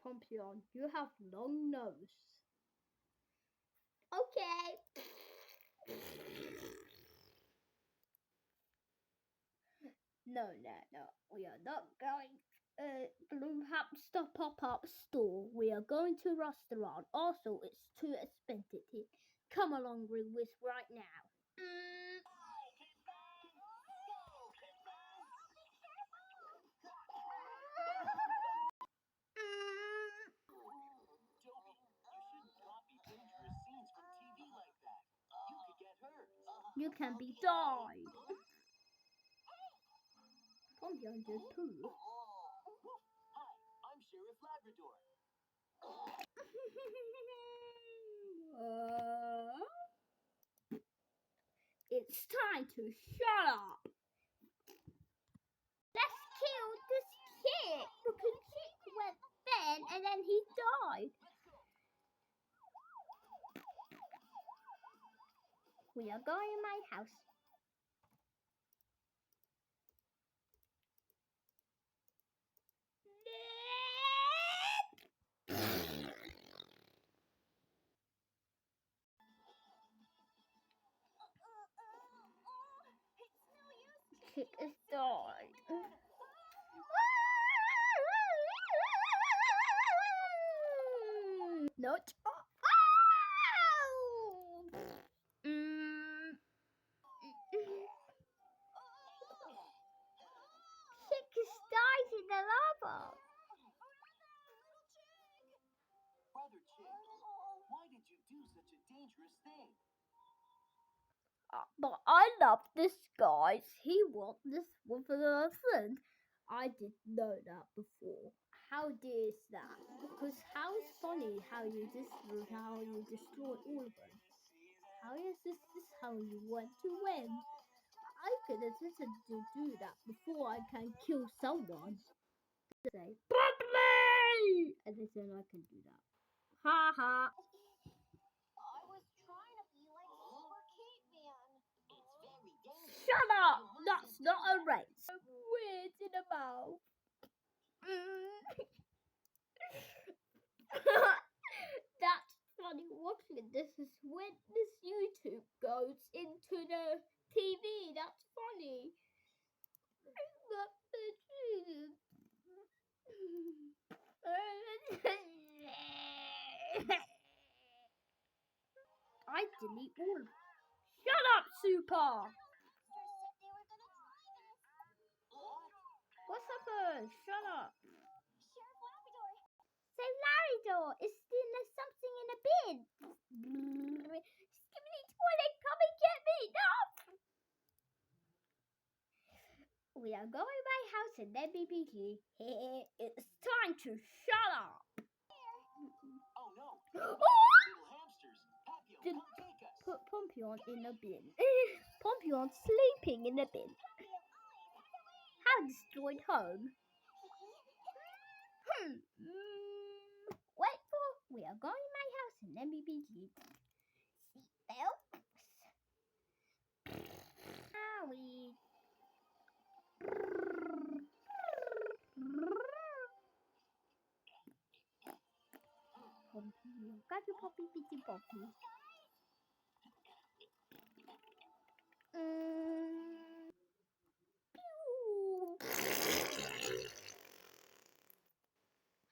Pompion, you have long nose. Okay. No. We are not going Blue Hamster pop-up store. We are going to restaurant. Also, it's too expensive. Come along with right now. You can be died. Pompion did poo. Hi, I'm Sheriff Labrador. It's time to shut up. Let's kill this kid because Chick went Ben and then he died. We are going to my house. Chick is died. Not. Chick is died in the lava. Brother Chick, why did you do such a dangerous thing? But I love this guy. He wants this with a friend. I didn't know that before. How is that? Because how is funny how you destroy all of them. How is this how you want to win? I could attempt to do that before I can kill someone. Say, Bradley! And then I can do that. Ha ha. I was trying to be like Super Caveman. It's very dangerous. Shut up! That's not a race. Weird in the mouth. That's funny watching. This is when this YouTube goes into the TV. That's funny. I delete all of. Shut up, Super! Said they were gonna try this. What's happened? Shut up. Sheriff Labrador. Say, Labrador, is there something in the bin? Skibbity toilet, come and get me! No! We are going to my house and then BBG. It's time to shut up. Oh no! Oh! Little hamsters! Papillon, come take us! Put Pompion in a bin. Pompion sleeping in a bin. How destroyed home. Wait for. We are going to my house and then BBG. Seatbelts. Howie. Pompion, got your poppy, bitty poppy.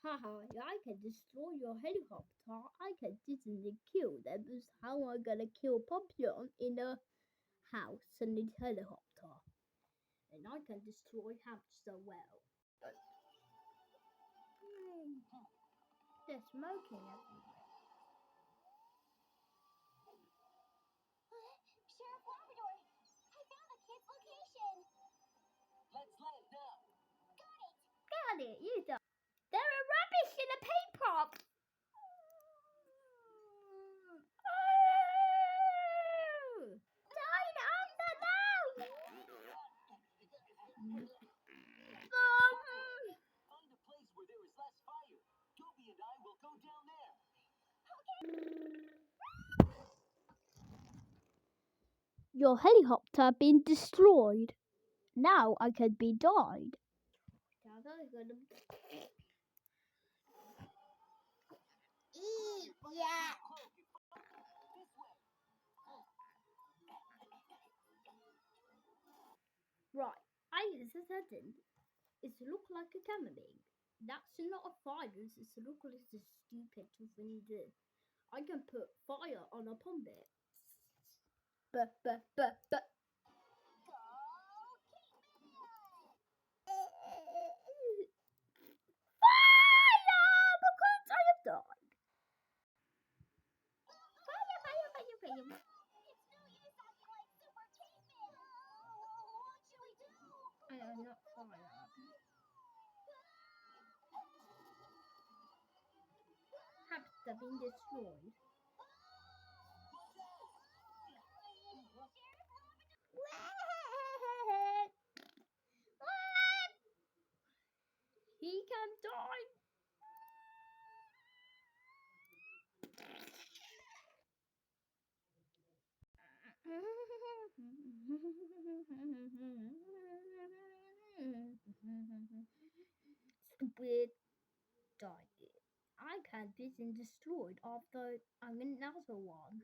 Haha, I can destroy your helicopter. I can didn't kill them. This is how I'm gonna kill Pompion in a house and a helicopter. And I can destroy hamster well. They're smoking everywhere. Sheriff Labrador. I found the kid's location. Let's land now! Got it, you done. There are rubbish in the paper. Oh! Died under now. Find a place where there is less fire. Toby and I will go down there. Your helicopter been destroyed. Now I can be died. Eat, yeah. Cloak and this way. Right, I use a sudden. It look like a cameraman. That's not a fire, it's look like a stupid thing. I can put fire on a pump it. But. Go, Fire! Because I have died. Fire. It's no use acting like Super Caveman. What should we do? I am not fire. Perhaps they've been destroyed. He can die. Stupid died. I can't be destroyed after I'm another one.